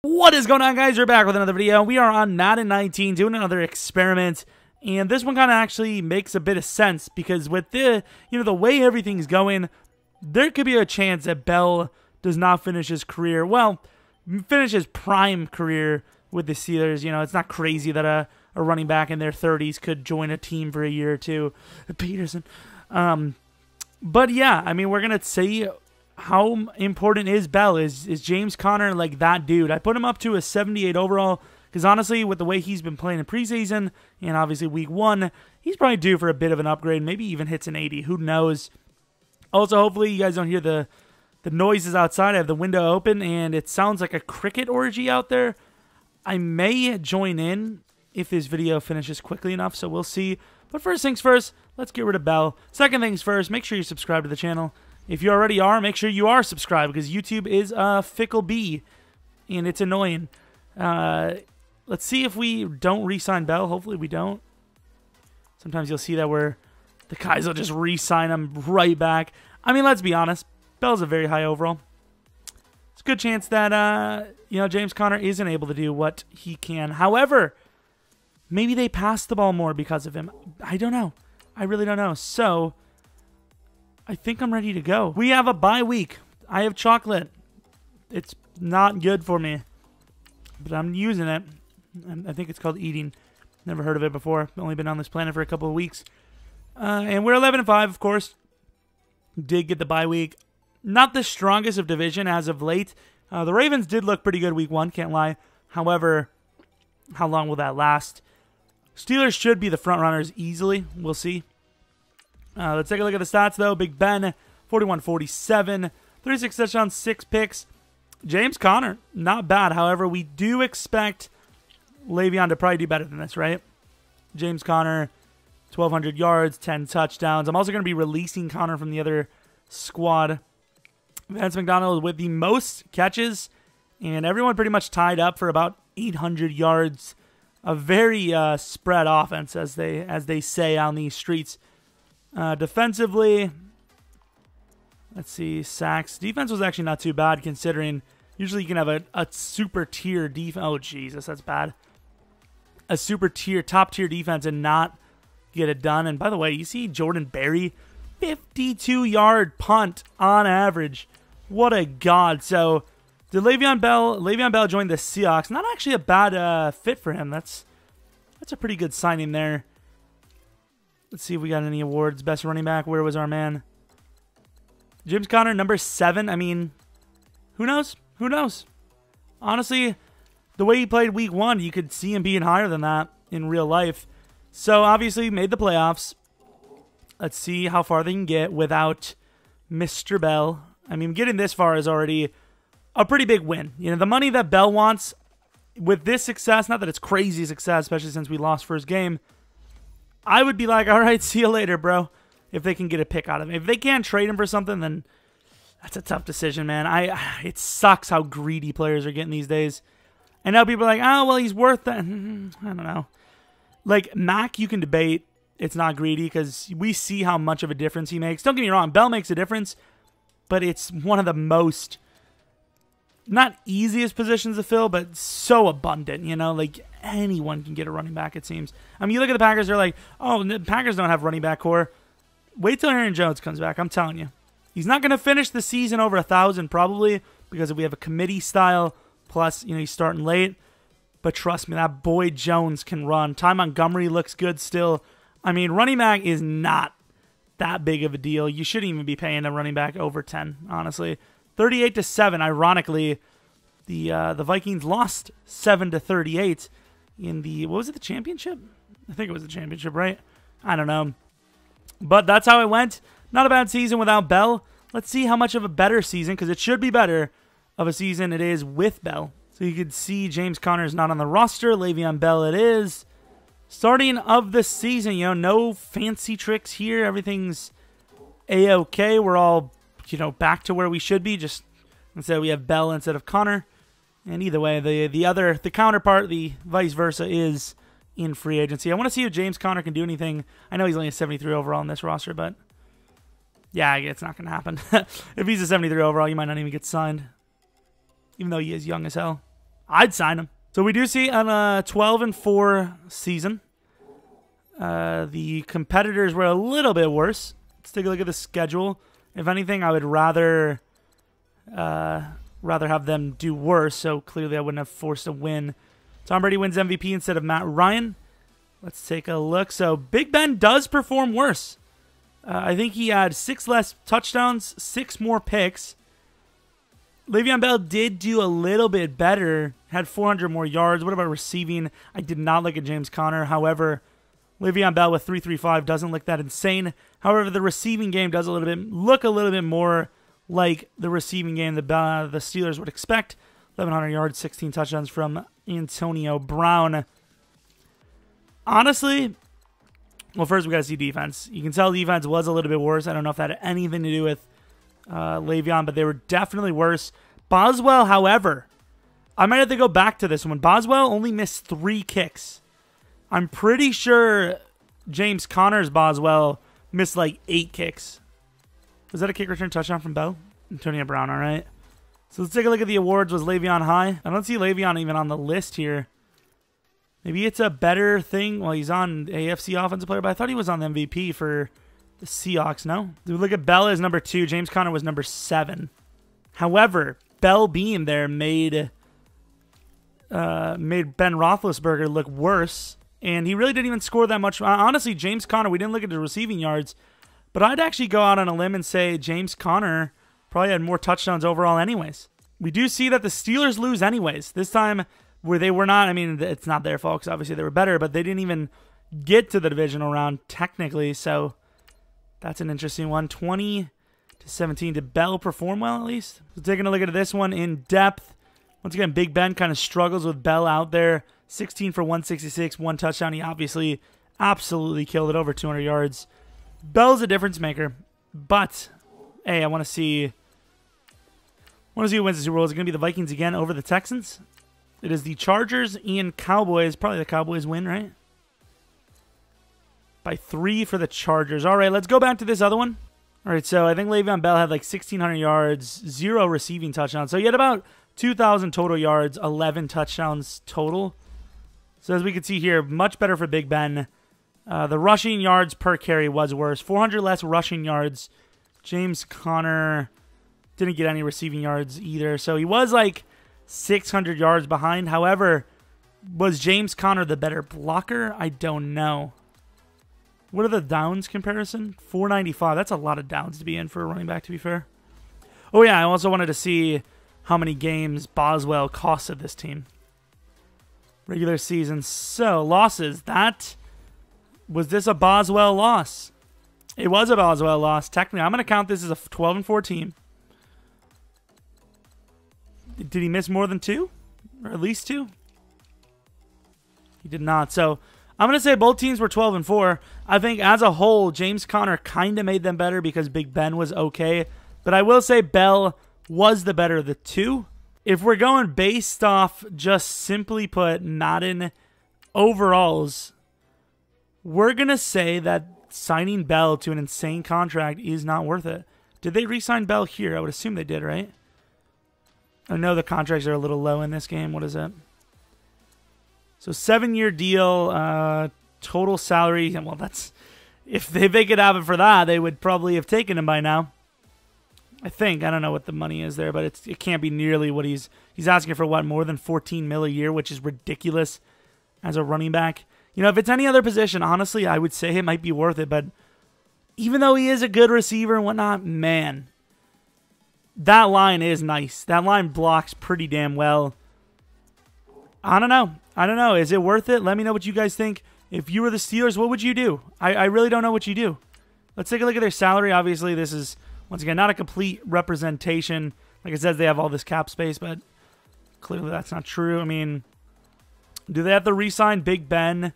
What is going on, guys? We're back with another video. We are on Madden 19 doing another experiment, and this one kind of actually makes a bit of sense because with the way everything's going, there could be a chance that Bell does not finish his career. Well, finish his prime career with the Steelers. You know, it's not crazy that a running back in their 30s could join a team for a year or two. Peterson. But yeah, I mean, we're gonna see how important is Bell? Is James Conner like that dude? I put him up to a 78 overall because honestly, with the way he's been playing in preseason and obviously week 1, he's probably due for a bit of an upgrade. Maybe even hits an 80. Who knows? Also, hopefully you guys don't hear the noises outside. I have the window open and it sounds like a cricket orgy out there. I may join in if this video finishes quickly enough, so we'll see. But first things first, let's get rid of Bell. Second things first, make sure you subscribe to the channel. If you already are, make sure you are subscribed because YouTube is a fickle bee and it's annoying. Let's see if we don't re-sign Bell. Hopefully we don't. Sometimes you'll see that where the guys will just re-sign him right back. I mean, let's be honest. Bell's a very high overall. It's a good chance that James Conner isn't able to do what he can. However, maybe they pass the ball more because of him. I don't know. I really don't know. So I think I'm ready to go. We have a bye week. I have chocolate. It's not good for me, but I'm using it. I think it's called eating. Never heard of it before. Only been on this planet for a couple of weeks. And we're 11-5, of course. Did get the bye week. Not the strongest of division as of late. The Ravens did look pretty good week 1, can't lie. However, how long will that last? Steelers should be the front runners easily. We'll see. Let's take a look at the stats, though. Big Ben, 41-47, 36 touchdowns, 6 picks. James Conner, not bad. However, we do expect Le'Veon to probably do better than this, right? James Conner, 1,200 yards, 10 touchdowns. I'm also going to be releasing Conner from the other squad. Vance McDonald with the most catches, and everyone pretty much tied up for about 800 yards. A very spread offense, as they say on these streets. Defensively, let's see, sacks. Defense was actually not too bad considering usually you can have a super tier defense. Oh, Jesus, that's bad. A super tier, top tier defense and not get it done. And by the way, you see Jordan Berry, 52-yard punt on average. What a god. So did Le'Veon Bell join the Seahawks? Not actually a bad fit for him. That's a pretty good signing there. Let's see if we got any awards. Best running back. Where was our man? James Conner, number 7. I mean, who knows? Who knows? Honestly, the way he played week 1, you could see him being higher than that in real life. So, obviously, made the playoffs. Let's see how far they can get without Mr. Bell. I mean, getting this far is already a pretty big win. You know, the money that Bell wants with this success, not that it's crazy success, especially since we lost first game, I would be like, all right, see you later, bro, if they can get a pick out of him. If they can't trade him for something, then that's a tough decision, man. It sucks how greedy players are getting these days. And now people are like, oh, well, he's worth that. I don't know. Like, Mac, you can debate it's not greedy because we see how much of a difference he makes. Don't get me wrong, Bell makes a difference, but it's one of the most, not easiest positions to fill, but so abundant, you know? Like, anyone can get a running back, it seems. I mean, you look at the Packers, they're like, oh, the Packers don't have running back core. Wait till Aaron Jones comes back, I'm telling you. He's not going to finish the season over 1,000 probably because we have a committee style, plus, he's starting late. But trust me, that boy Jones can run. Ty Montgomery looks good still. I mean, running back is not that big of a deal. You shouldn't even be paying a running back over 10, honestly. 38-7, ironically, the Vikings lost 7-38 in the, what was it, the championship? I think it was the championship, right? I don't know. But that's how it went. Not a bad season without Bell. Let's see how much of a better season, because it should be better of a season it is with Bell. So you could see James Conner is not on the roster. Le'Veon Bell it is. Starting of the season, no fancy tricks here. Everything's A-okay. We're all, back to where we should be. Just instead we have Bell instead of Conner. And either way, the counterpart, the vice versa, is in free agency. I want to see if James Conner can do anything. I know he's only a 73 overall in this roster, but yeah, it's not going to happen. If he's a 73 overall, you might not even get signed, even though he is young as hell. I'd sign him. So we do see on a 12-4 season, the competitors were a little bit worse. Let's take a look at the schedule. If anything, I would rather have them do worse, so clearly I wouldn't have forced a win. Tom Brady wins MVP instead of Matt Ryan. Let's take a look. So Big Ben does perform worse. I think he had 6 less touchdowns, 6 more picks. Le'Veon Bell did do a little bit better, had 400 more yards. What about receiving? I did not look at James Conner. However, Le'Veon Bell with 335 doesn't look that insane. However, the receiving game does look a little bit more like the receiving game the Steelers would expect. 1,100 yards, 16 touchdowns from Antonio Brown. Honestly, well, first we got to see defense. You can tell defense was a little bit worse. I don't know if that had anything to do with Le'Veon, but they were definitely worse. Boswell, however, I might have to go back to this one. Boswell only missed 3 kicks. I'm pretty sure James Conner's Boswell missed like 8 kicks. Was that a kick return touchdown from Bell? Antonio Brown, all right. So let's take a look at the awards. Was Le'Veon high? I don't see Le'Veon even on the list here. Maybe it's a better thing. Well, he's on AFC Offensive Player, but I thought he was on the MVP for the Seahawks, no? Dude, look at Bell as number 2. James Conner was number 7. However, Bell being there made Ben Roethlisberger look worse, and he really didn't even score that much. Honestly, James Conner, we didn't look at the receiving yards, but I'd actually go out on a limb and say James Conner probably had more touchdowns overall anyways. We do see that the Steelers lose anyways. This time, where they were not, I mean, it's not their fault because obviously they were better, but they didn't even get to the divisional round technically, so that's an interesting one. 20-17. Did Bell perform well at least? So taking a look at this one in depth. Once again, Big Ben kind of struggles with Bell out there. 16 for 166, 1 touchdown. He obviously absolutely killed it, over 200 yards. Bell's a difference maker, but hey, I want to see who wins the Super Bowl. Is it going to be the Vikings again over the Texans? It is the Chargers and Cowboys. Probably the Cowboys win, right? By 3 for the Chargers. All right, let's go back to this other one. All right, so I think Le'Veon Bell had like 1,600 yards, 0 receiving touchdowns. So he had about 2,000 total yards, 11 touchdowns total. So as we can see here, much better for Big Ben. The rushing yards per carry was worse. 400 less rushing yards. James Conner didn't get any receiving yards either. So he was like 600 yards behind. However, was James Conner the better blocker? I don't know. What are the downs comparison? 495. That's a lot of downs to be in for a running back, to be fair. Oh, yeah, I also wanted to see how many games Boswell costed this team. Regular season. So, losses. Was this a Boswell loss? It was a Boswell loss. Technically, I'm going to count this as a 12-4 team. Did he miss more than 2? Or at least 2? He did not. So, I'm going to say both teams were 12-4. I think as a whole, James Conner kind of made them better because Big Ben was okay. But I will say Bell was the better of the 2. If we're going based off just simply put Madden overalls, we're going to say that signing Bell to an insane contract is not worth it. Did they re-sign Bell here? I would assume they did, right? I know the contracts are a little low in this game. What is it? So 7-year deal, total salary. Well, that's if they could have it for that, they would probably have taken him by now. I think. I don't know what the money is there, but it can't be nearly what he's asking for. What, more than 14 mil a year, which is ridiculous as a running back. You know, if it's any other position, honestly, I would say it might be worth it. But even though he is a good receiver and whatnot, man, that line is nice. That line blocks pretty damn well. I don't know. Is it worth it? Let me know what you guys think. If you were the Steelers, what would you do? I really don't know what you do. Let's take a look at their salary. Obviously, this is, once again, not a complete representation. Like I said, they have all this cap space, but clearly that's not true. I mean, do they have to re-sign Big Ben,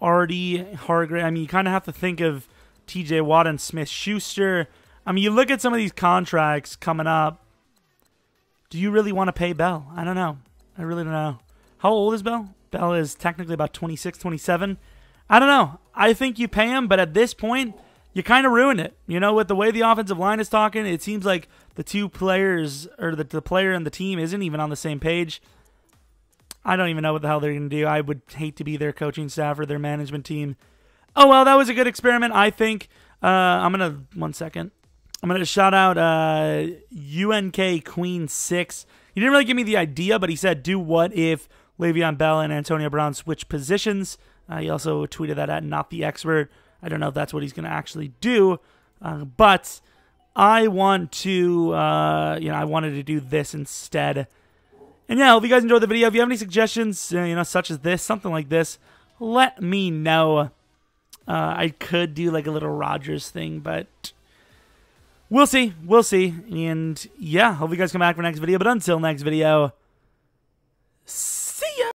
Artie, Hargrave? I mean, you kind of have to think of TJ Watt and Smith-Schuster. I mean, you look at some of these contracts coming up. Do you really want to pay Bell? I don't know. I really don't know. How old is Bell? Bell is technically about 26, 27. I don't know. I think you pay him, but at this point, you kind of ruined it. You know, with the way the offensive line is talking, it seems like the two players, or the player and the team isn't even on the same page. I don't even know what the hell they're going to do. I would hate to be their coaching staff or their management team. Oh, well, that was a good experiment, I think. I'm going to, 1 second. I'm going to shout out UNK Queen 6. He didn't really give me the idea, but he said, do what if Le'Veon Bell and Antonio Brown switch positions. He also tweeted that at Not The Expert. I don't know if that's what he's going to actually do, but I want to, I wanted to do this instead. And yeah, I hope you guys enjoyed the video. If you have any suggestions, such as this, something like this, let me know. I could do like a little Rodgers thing, but we'll see. We'll see. And yeah, hope you guys come back for next video. But until next video,